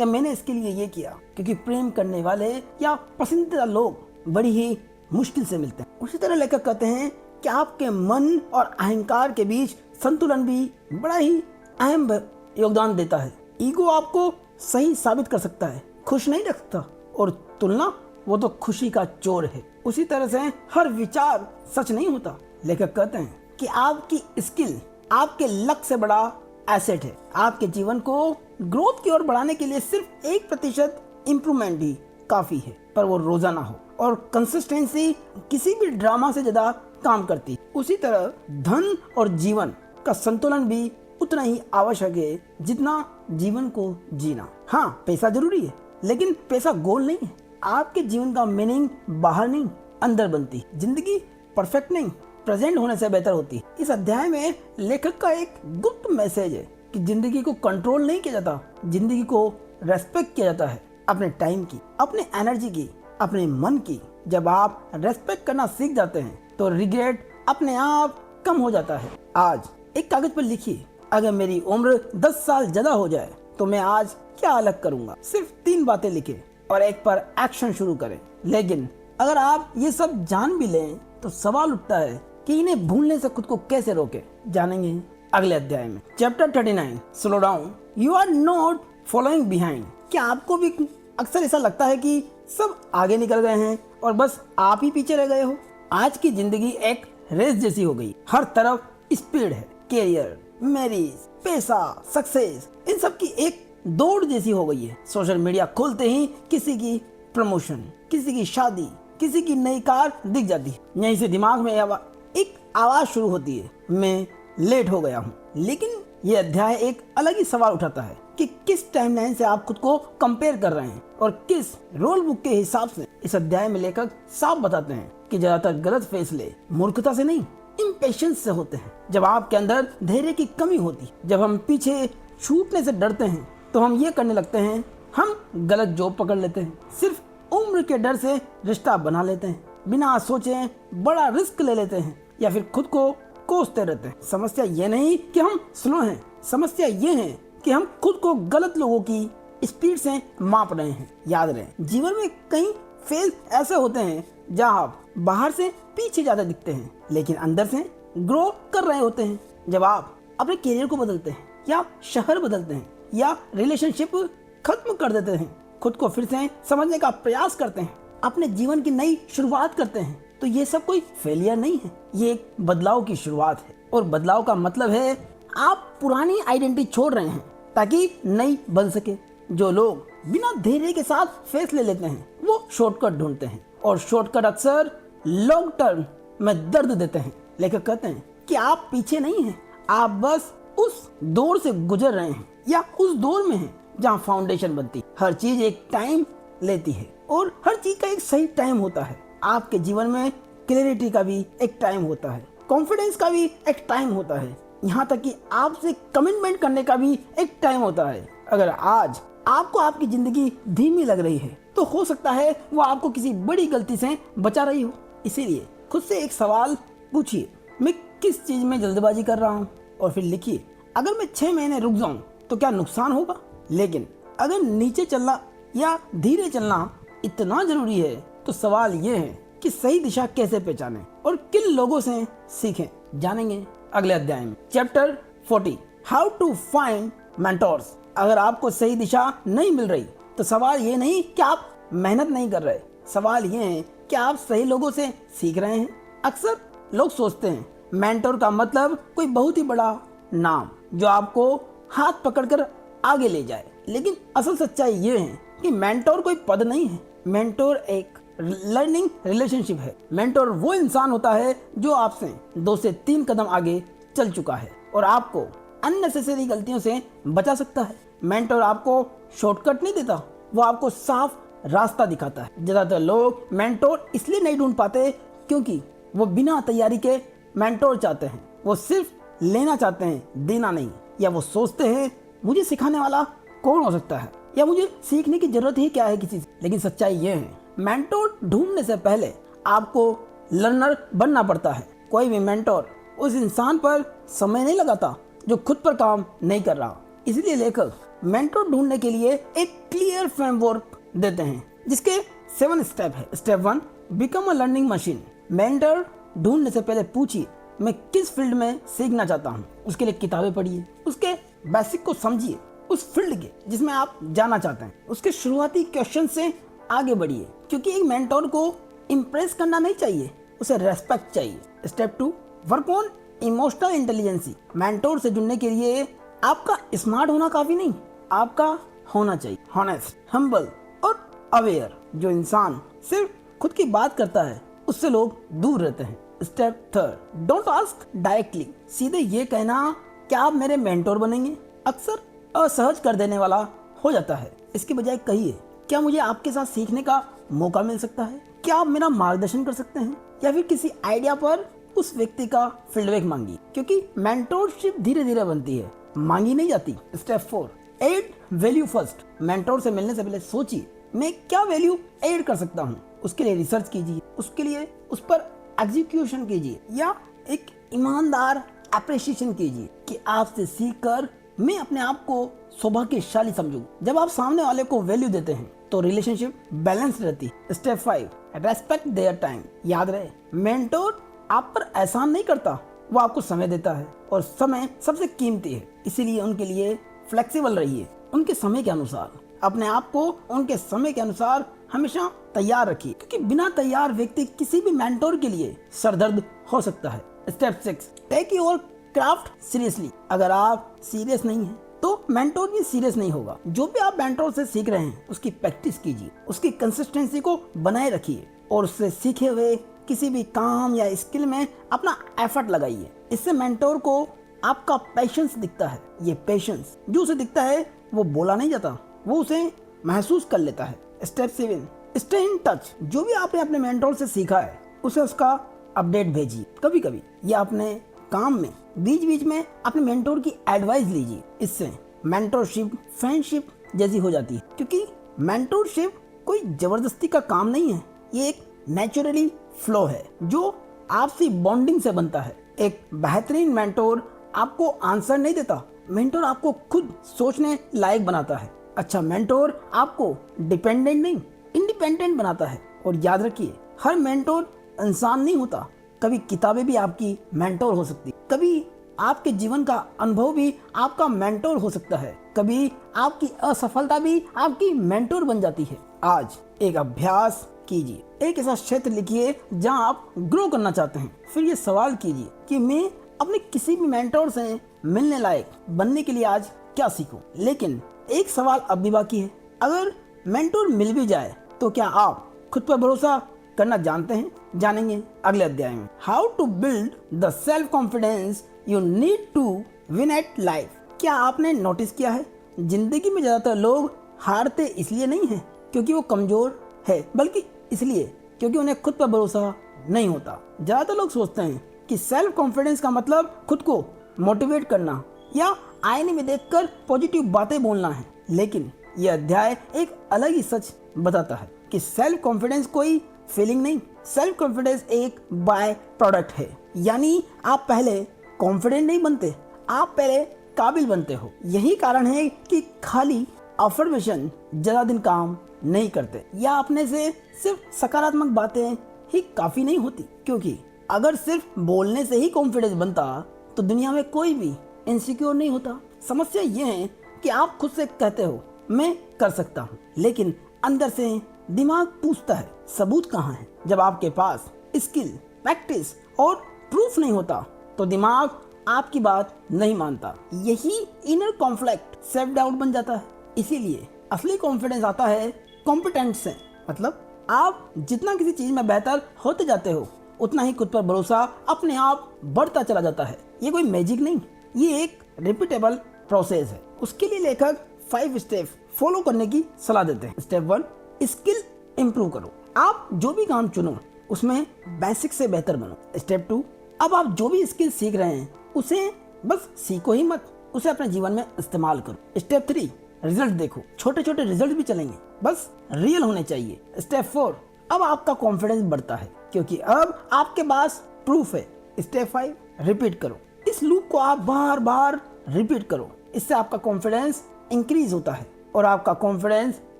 या मैंने इसके लिए ये किया, क्योंकि प्रेम करने वाले या पसंदीदा लोग बड़ी ही मुश्किल से मिलते हैं। उसी तरह लेखक कहते हैं कि आपके मन और अहंकार के बीच संतुलन भी बड़ा ही अहम योगदान देता है। ईगो आपको सही साबित कर सकता है, खुश नहीं रख सकता, और तुलना वो तो खुशी का चोर है। उसी तरह से हर विचार सच नहीं होता। लेखक कहते हैं कि आपकी स्किल आपके लक से बड़ा एसेट है। आपके जीवन को ग्रोथ की ओर बढ़ाने के लिए सिर्फ 1% इम्प्रूवमेंट ही काफी है, पर वो रोजाना हो, और कंसिस्टेंसी किसी भी ड्रामा से ज्यादा काम करती है। उसी तरह धन और जीवन का संतुलन भी उतना ही आवश्यक है जितना जीवन को जीना। हाँ, पैसा जरूरी है, लेकिन पैसा गोल नहीं है। आपके जीवन का मीनिंग बाहर नहीं, अंदर बनती है। जिंदगी परफेक्ट नहीं, प्रेजेंट होने से बेहतर होती है। इस अध्याय में लेखक का एक गुप्त मैसेज है कि जिंदगी को कंट्रोल नहीं किया जाता, जिंदगी को रेस्पेक्ट किया जाता है। अपने टाइम की, अपने एनर्जी की, अपने मन की जब आप रेस्पेक्ट करना सीख जाते हैं तो रिग्रेट अपने आप कम हो जाता है। आज एक कागज पर लिखिए, अगर मेरी उम्र 10 साल ज्यादा हो जाए तो मैं आज क्या अलग करूंगा। सिर्फ 3 बातें लिखें और एक पर एक्शन शुरू करें। लेकिन अगर आप ये सब जान भी लें तो सवाल उठता है कि इन्हें भूलने से खुद को कैसे रोके। जानेंगे अगले अध्याय में। Chapter 39, slow down, you are not following behind. क्या आपको भी अक्सर ऐसा लगता है कि सब आगे निकल गए हैं और बस आप ही पीछे रह गए हो? आज की जिंदगी एक रेस जैसी हो गई। हर तरफ स्पीड है, कैरियर, मैरिज, पैसा, सक्सेस, इन सब की एक दौड़ जैसी हो गई है। सोशल मीडिया खोलते ही किसी की प्रमोशन, किसी की शादी, किसी की नई कार दिख जाती है। यहीं से दिमाग में एक आवाज शुरू होती है, मैं लेट हो गया हूँ। लेकिन ये अध्याय एक अलग ही सवाल उठाता है कि किस टाइमलाइन से आप खुद को कंपेयर कर रहे हैं और किस रोल बुक के हिसाब से। इस अध्याय में लेखक साफ बताते हैं कि ज्यादातर गलत फैसले मूर्खता से नहीं, इम्पेशंस से होते हैं। जब आपके अंदर धैर्य की कमी होती, जब हम पीछे छूटने से डरते हैं तो हम ये करने लगते हैं, हम गलत जॉब पकड़ लेते हैं, सिर्फ उम्र के डर से रिश्ता बना लेते हैं, बिना सोचे बड़ा रिस्क ले लेते हैं, या फिर खुद को कोसते रहते हैं। समस्या ये नहीं कि हम स्लो हैं, समस्या ये है कि हम खुद को गलत लोगों की स्पीड से माप रहे हैं। याद रहे, जीवन में कई फेज ऐसे होते हैं जहां आप बाहर से पीछे ज्यादा दिखते हैं लेकिन अंदर से ग्रो कर रहे होते हैं। जब आप अपने करियर को बदलते हैं या शहर बदलते हैं या रिलेशनशिप खत्म कर देते हैं, खुद को फिर से समझने का प्रयास करते हैं, अपने जीवन की नई शुरुआत करते हैं, तो ये सब कोई फेलियर नहीं है, ये एक बदलाव की शुरुआत है। और बदलाव का मतलब है आप पुरानी आइडेंटिटी छोड़ रहे हैं ताकि नई बन सके। जो लोग बिना धैर्य के साथ फैसले लेते हैं वो शॉर्टकट ढूंढते हैं, और शॉर्टकट अक्सर लॉन्ग टर्म में दर्द देते हैं। लेखक कहते हैं कि आप पीछे नहीं हैं, आप बस उस दौर से गुजर रहे हैं या उस दौर में हैं जहाँ फाउंडेशन बनती। हर चीज एक टाइम लेती है और हर चीज का एक सही टाइम होता है। आपके जीवन में क्लैरिटी का भी एक टाइम होता है, कॉन्फिडेंस का भी एक टाइम होता है, यहाँ तक कि आपसे कमिटमेंट करने का भी एक टाइम होता है। अगर आज आपको आपकी जिंदगी धीमी लग रही है तो हो सकता है वो आपको किसी बड़ी गलती से बचा रही हो। इसीलिए खुद से एक सवाल पूछिए, मैं किस चीज में जल्दबाजी कर रहा हूँ, और फिर लिखिए, अगर मैं 6 महीने रुक जाऊं तो क्या नुकसान होगा। लेकिन अगर नीचे चलना या धीरे चलना इतना जरूरी है तो सवाल ये है कि सही दिशा कैसे पहचानें और किन लोगों से सीखें। जानेंगे अगले अध्याय में। Chapter 40, how to find mentors, अगर आपको सही दिशा नहीं मिल रही तो सवाल ये नहीं कि आप मेहनत नहीं कर रहे, सवाल ये है कि आप सही लोगों से सीख रहे हैं। अक्सर लोग सोचते हैं मेंटोर का मतलब कोई बहुत ही बड़ा नाम जो आपको हाथ पकड़कर आगे ले जाए, लेकिन असल सच्चाई ये है कि मेंटोर कोई पद नहीं है। मेंटोर एक लर्निंग रिलेशनशिप है। मेंटोर वो इंसान होता है जो आपसे 2 से 3 कदम आगे चल चुका है और आपको अननेसेसरी गलतियों से बचा सकता है। मेंटोर आपको शॉर्टकट नहीं देता, वो आपको साफ रास्ता दिखाता है। ज्यादातर लोग मेंटोर इसलिए नहीं ढूंढ पाते क्योंकि वो बिना तैयारी के मेंटोर चाहते हैं। वो सिर्फ लेना चाहते हैं, देना नहीं। या वो सोचते हैं मुझे सिखाने वाला कौन हो सकता है, या मुझे सीखने की जरूरत ही क्या है किसी से। लेकिन सच्चाई ये है मेंटोर ढूंढने से पहले आपको लर्नर बनना पड़ता है। कोई भी मेंटोर उस इंसान पर समय नहीं लगाता जो खुद पर काम नहीं कर रहा। इसलिए लेखक मेंटोर ढूंढने के लिए एक क्लियर फ्रेमवर्क देते हैं जिसके 7 स्टेप है। Step 1, become a learning machine. Mentor ढूंढने से पहले पूछिए मैं किस फील्ड में सीखना चाहता हूँ। उसके लिए किताबें पढ़िए, उसके बेसिक को समझिए, उस फील्ड के जिसमें आप जाना चाहते हैं उसके शुरुआती क्वेश्चन से आगे बढ़िए, क्योंकि एक मेंटोर को इम्प्रेस करना नहीं चाहिए, उसे रेस्पेक्ट चाहिए। Step 2, work on emotional intelligence. Mentor से जुड़ने के लिए आपका स्मार्ट होना काफी नहीं, आपका होना चाहिए हॉनेस्ट, हम्बल और अवेयर। जो इंसान सिर्फ खुद की बात करता है उससे लोग दूर रहते हैं। Step 3, don't ask directly. सीधे ये कहना क्या आप मेरे मेंटोर बनेंगे अक्सर असहज कर देने वाला हो जाता है। इसके बजाय कहिए क्या मुझे आपके साथ सीखने का मौका मिल सकता है, क्या आप मेरा मार्गदर्शन कर सकते हैं, या फिर किसी आइडिया पर उस व्यक्ति का फीडबैक मांगिए, क्योंकि मेंटोरशिप धीरे धीरे बनती है, मांगी नहीं जाती। Step 4, add value first. Mentor से मिलने से पहले सोचिए मैं क्या वैल्यू ऐड कर सकता हूँ। उसके लिए रिसर्च कीजिए, उसके लिए उस पर एग्जीक्यूशन कीजिए, या एक ईमानदार अप्रिशिएशन कीजिए कि आपसे सीखकर मैं अपने आप को सौभाग्यशाली समझूं। जब आप सामने वाले को वैल्यू देते हैं तो रिलेशनशिप बैलेंस रहती है। Step 5, respect their time. याद रहे मेंटोर आप पर एहसान नहीं करता, वो आपको समय देता है और समय सबसे कीमती है। इसीलिए उनके लिए फ्लेक्सिबल रहिए, उनके समय के अनुसार अपने आप को उनके समय के अनुसार हमेशा तैयार रखिए, क्योंकि बिना तैयार व्यक्ति किसी भी मेंटोर के लिए सरदर्द हो सकता है। Step 6, take your craft seriously. अगर आप सीरियस नहीं हैं तो मेंटोर भी सीरियस नहीं होगा। जो भी आप मेंटोर से सीख रहे हैं उसकी प्रैक्टिस कीजिए, उसकी कंसिस्टेंसी को बनाए रखिए और उससे सीखे हुए किसी भी काम या स्किल में अपना एफर्ट लगाइए। इससे मेंटोर को आपका पेशेंस दिखता है। ये पेशेंस जो उसे दिखता है वो बोला नहीं जाता, वो उसे महसूस कर लेता है। Step 7, stay in touch. जो भी आपने अपने मेंटोर से सीखा है उसे उसका अपडेट भेजिए। कभी कभी या अपने काम में बीच बीच में अपने मेंटोर की एडवाइस लीजिए। इससे मेंटोरशिप फ्रेंडशिप जैसी हो जाती है, क्योंकि मेंटोरशिप कोई जबरदस्ती का काम नहीं है, ये एक नेचुरली फ्लो है जो आपसी बॉन्डिंग से बनता है। एक बेहतरीन मेंटोर आपको आंसर नहीं देता, मेंटोर आपको खुद सोचने लायक बनाता है। अच्छा मेंटोर आपको डिपेंडेंट नहीं इंडिपेंडेंट बनाता है। और याद रखिए हर मेंटोर इंसान नहीं होता, कभी किताबें भी आपकी मेंटोर हो सकती, कभी आपके जीवन का अनुभव भी आपका मेंटोर हो सकता है, कभी आपकी असफलता भी आपकी मेंटोर बन जाती है। आज एक अभ्यास कीजिए, एक ऐसा क्षेत्र लिखिए जहां आप ग्रो करना चाहते हैं। फिर ये सवाल कीजिए कि मैं अपने किसी भी मेंटोर से मिलने लायक बनने के लिए आज क्या सीखूं। लेकिन एक सवाल अब भी बाकी है, अगर मेंटोर मिल भी जाए तो क्या आप खुद पर भरोसा करना जानते हैं? जानेंगे अगले अध्याय में। How to build the self confidence you need to win at life. क्या आपने नोटिस किया है जिंदगी में ज्यादातर लोग हारते इसलिए नहीं है क्योंकि वो कमजोर है, बल्कि इसलिए क्योंकि उन्हें खुद पर भरोसा नहीं होता। ज्यादातर लोग सोचते हैं कि सेल्फ कॉन्फिडेंस का मतलब खुद को मोटिवेट करना या आईने में देखकर पॉजिटिव बातें बोलना है, लेकिन यह अध्याय एक अलग ही सच बताता है कि सेल्फ कॉन्फिडेंस कोई फीलिंग नहीं, सेल्फ कॉन्फिडेंस एक बाय प्रोडक्ट है। यानी आप पहले कॉन्फिडेंट नहीं बनते, आप पहले काबिल बनते हो। यही कारण है कि खाली अफर्मेशन ज्यादा दिन काम नहीं करते या अपने से सिर्फ सकारात्मक बातें ही काफी नहीं होती, क्योंकि अगर सिर्फ बोलने से ही कॉन्फिडेंस बनता तो दुनिया में कोई भी इनसिक्योर नहीं होता। समस्या ये है कि आप खुद से कहते हो मैं कर सकता हूँ, लेकिन अंदर से दिमाग पूछता है सबूत कहाँ है। जब आपके पास स्किल, प्रैक्टिस और प्रूफ नहीं होता तो दिमाग आपकी बात नहीं मानता। यही इनर कॉन्फ्लिक्ट सेल्फ डाउट बन जाता है। इसीलिए असली कॉन्फिडेंस आता है कॉम्पिटेंस से, मतलब आप जितना किसी चीज में बेहतर होते जाते हो उतना ही खुद पर भरोसा अपने आप बढ़ता चला जाता है। ये कोई मैजिक नहीं, ये एक रिपीटेबल प्रोसेस है। उसके लिए लेखक 5 स्टेप फॉलो करने की सलाह देते हैं। स्टेप 1, स्किल इंप्रूव करो। आप जो भी काम चुनो उसमें बेसिक से बेहतर बनो। स्टेप 2, अब आप जो भी स्किल सीख रहे हैं उसे बस सीखो ही मत, उसे अपने जीवन में इस्तेमाल करो। स्टेप 3, रिजल्ट देखो। छोटे छोटे रिजल्ट भी चलेंगे, बस रियल होने चाहिए। स्टेप 4, अब आपका कॉन्फिडेंस बढ़ता है क्योंकि अब आपके पास प्रूफ है। स्टेप 5, रिपीट करो। इस लूप को आप बार बार रिपीट करो। इससे आपका कॉन्फिडेंस इंक्रीज होता है और आपका कॉन्फिडेंस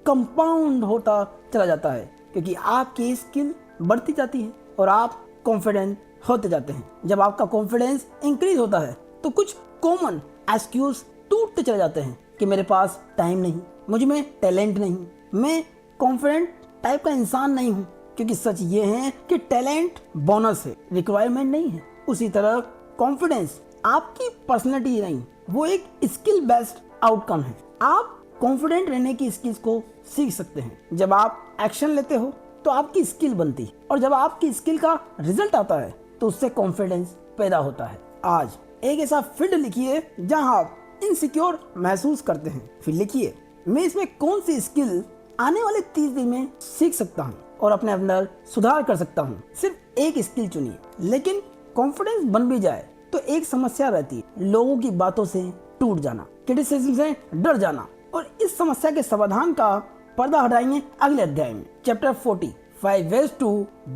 कंपाउंड होता चला जाता है क्योंकि आपकी स्किल बढ़ती जाती है और आप कॉन्फिडेंट होते जाते हैं। जब आपका कॉन्फिडेंस इंक्रीज होता है तो कुछ कॉमन एक्सक्यूज टूटते चले जाते हैं कि मेरे पास टाइम नहीं, मुझ में टैलेंट नहीं, मैं कॉन्फिडेंट टाइप का इंसान नहीं हूँ। क्योंकि सच ये है कि टैलेंट बोनस है, रिक्वायरमेंट नहीं है। उसी तरह कॉन्फिडेंस आपकी पर्सनैलिटी नहीं, वो एक स्किल बेस्ड आउटकम है। आप कॉन्फिडेंट रहने की स्किल्स को सीख सकते हैं। जब आप एक्शन लेते हो तो आपकी स्किल बनती है और जब आपकी स्किल का रिजल्ट आता है तो उससे कॉन्फिडेंस पैदा होता है। आज एक ऐसा फील्ड लिखिए जहां आप इनसिक्योर महसूस करते हैं। फिर लिखिए मैं इसमें कौन सी स्किल आने वाले 30 दिन में सीख सकता हूँ और अपने अंदर सुधार कर सकता हूँ। सिर्फ एक स्किल चुनिए। लेकिन कॉन्फिडेंस बन भी जाए तो एक समस्या रहती है, लोगों की बातों से टूट जाना, क्रिटिसिज्म से डर जाना। और इस समस्या के समाधान का पर्दा हटाएंगे अगले अध्याय में। Chapter 40, 5 ways to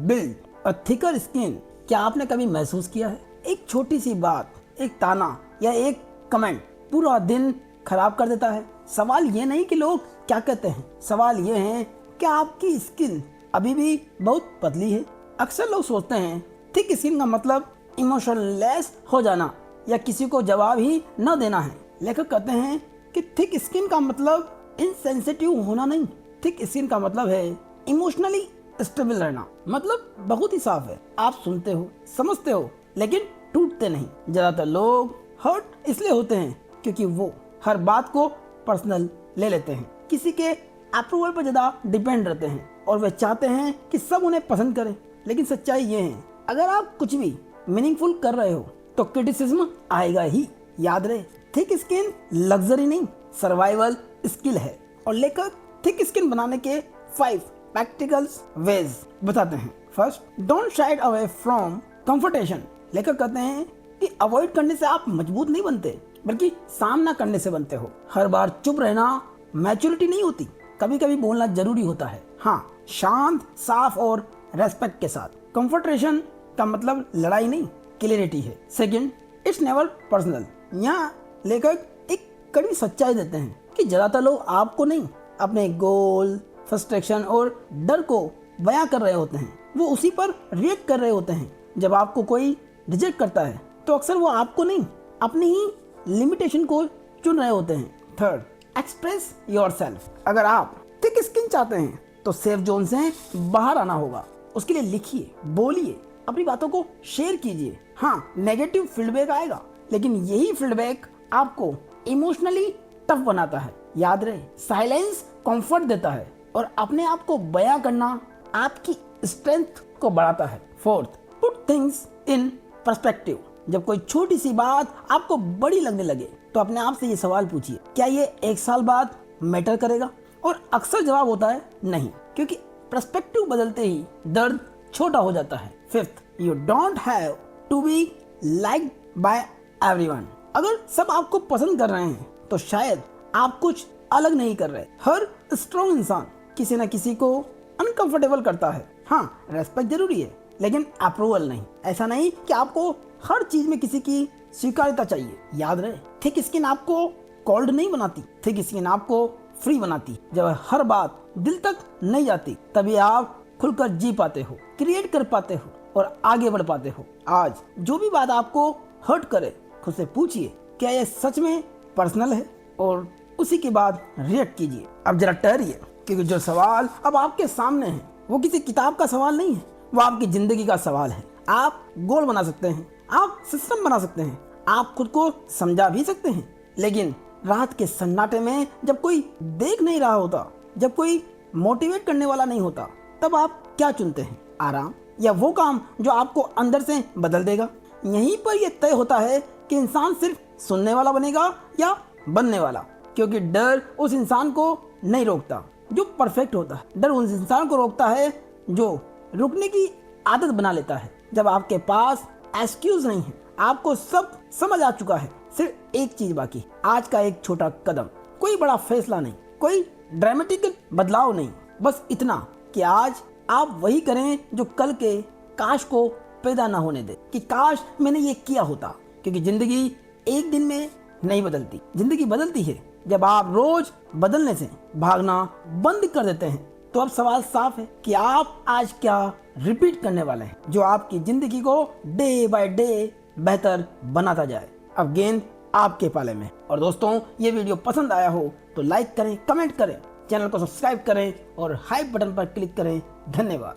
build a thicker skin। क्या आपने कभी महसूस किया है एक छोटी सी बात, एक ताना या एक कमेंट पूरा दिन खराब कर देता है? सवाल ये नहीं कि लोग क्या कहते हैं, सवाल ये है कि आपकी स्किन अभी भी बहुत पतली है। अक्सर लोग सोचते हैं थिक स्किन का मतलब इमोशनलेस हो जाना या किसी को जवाब ही न देना है। लेखक कहते हैं कि थिक स्किन का मतलब इनसेंसिटिव होना नहीं, थिक स्किन का मतलब है इमोशनली स्टेबल रहना। मतलब बहुत ही साफ है, आप सुनते हो, समझते हो, लेकिन टूटते नहीं। ज्यादातर लोग हर्ट इसलिए होते हैं क्योंकि वो हर बात को पर्सनल ले लेते हैं, किसी के अप्रूवल पर ज्यादा डिपेंड रहते हैं और वे चाहते हैं कि सब उन्हें पसंद करें। लेकिन सच्चाई ये है, अगर आप कुछ भी मीनिंगफुल कर रहे हो तो क्रिटिसिज्म आएगा ही। याद रहे, थिक स्किन लग्जरी नहीं, सर्वाइवल स्किल है। और लेकर थिक स्किन बनाने के 5 प्रैक्टिकल वेज बताते हैं। First, don't shy away from confrontation. लेकर कहते हैं कि अवॉइड करने से आप मजबूत नहीं बनते, बल्कि सामना करने से बनते हो। हर बार चुप रहना मैच्योरिटी नहीं होती, कभी कभी बोलना जरूरी होता है। हाँ, शांत, साफ और रेस्पेक्ट के साथ। कंफर्टेशन का मतलब लड़ाई नहीं, क्लियरिटी है। Second, it's never personal. यहाँ लेखक एक कड़ी सच्चाई देते हैं कि ज्यादातर लोग आपको नहीं, अपने गोल, फ्रस्ट्रेशन और डर को बयां कर रहे होते हैं। वो उसी पर रिएक्ट कर रहे होते हैं। जब आपको कोई रिजेक्ट करता है तो अक्सर वो आपको नहीं, अपनी ही लिमिटेशन को चुन रहे होते हैं। Third, express yourself. अगर आप थिक स्किन चाहते हैं तो सेफ जोन से बाहर आना होगा। उसके लिए लिखिए, बोलिए, अपनी बातों को शेयर कीजिए। हाँ, नेगेटिव फीडबैक आएगा, लेकिन यही फीडबैक आपको इमोशनली टफ बनाता है। याद रहे, साइलेंस कंफर्ट देता है और अपने आप को बयां करना आपकी स्ट्रेंथ को बढ़ाता है। Fourth, put things in perspective. जब कोई छोटी सी बात आपको बड़ी लगने लगे तो अपने आप से ये सवाल पूछिए, क्या ये 1 साल बाद मैटर करेगा? और अक्सर जवाब होता है नहीं, क्योंकि पर्सपेक्टिव बदलते ही दर्द छोटा हो जाता है। Fifth, you don't have to be liked by everyone. अगर सब आपको पसंद कर रहे हैं तो शायद आप कुछ अलग नहीं कर रहे। हर स्ट्रॉन्ग इंसान किसी न किसी को अनकंफर्टेबल करता है। हाँ, रेस्पेक्ट जरूरी है, लेकिन अप्रूवल नहीं। ऐसा नहीं कि आपको हर चीज में किसी की स्वीकार्यता चाहिए। याद रहे, थिक स्किन आपको कोल्ड नहीं बनाती, थिक स्किन आपको फ्री बनाती। जब हर बात दिल तक नहीं जाती तभी आप खुलकर जी पाते हो, क्रिएट कर पाते हो और आगे बढ़ पाते हो। आज जो भी बात आपको हर्ट करे, खुद से पूछिए, क्या यह सच में पर्सनल है? और उसी के बाद रिएक्ट कीजिए। अब जरा ठहरिए, क्योंकि जो सवाल अब आपके सामने है वो किसी किताब का सवाल नहीं है, वो आपकी जिंदगी का सवाल है। आप गोल बना सकते हैं, आप सिस्टम बना सकते हैं, आप खुद को समझा भी सकते हैं, लेकिन रात के सन्नाटे में जब कोई देख नहीं रहा होता, जब कोई मोटिवेट करने वाला नहीं होता, तब आप क्या चुनते हैं? आराम या वो काम जो आपको अंदर से बदल देगा? यहीं पर यह तय होता है कि इंसान सिर्फ सुनने वाला बनेगा या बनने वाला, क्योंकि डर उस इंसान को नहीं रोकता जो परफेक्ट होता है। डर उस इंसान को रोकता है जो रुकने की आदत बना लेता है। जब आपके पास एक्सक्यूज नहीं है, आपको सब समझ आ चुका है, सिर्फ एक चीज बाकी, आज का एक छोटा कदम, कोई बड़ा फैसला नहीं, कोई ड्रामेटिक बदलाव नहीं, बस इतना कि आज आप वही करें जो कल के काश को पैदा ना होने दे, कि काश मैंने ये किया होता। क्योंकि जिंदगी एक दिन में नहीं बदलती, जिंदगी बदलती है जब आप रोज बदलने से भागना बंद कर देते हैं। तो अब सवाल साफ है कि आप आज क्या रिपीट करने वाले हैं जो आपकी जिंदगी को डे बाय डे बेहतर बनाता जाए। अब गेंद आपके पाले में। और दोस्तों, ये वीडियो पसंद आया हो तो लाइक करें, कमेंट करें, चैनल को सब्सक्राइब करें और हाइप बटन पर क्लिक करें। धन्यवाद।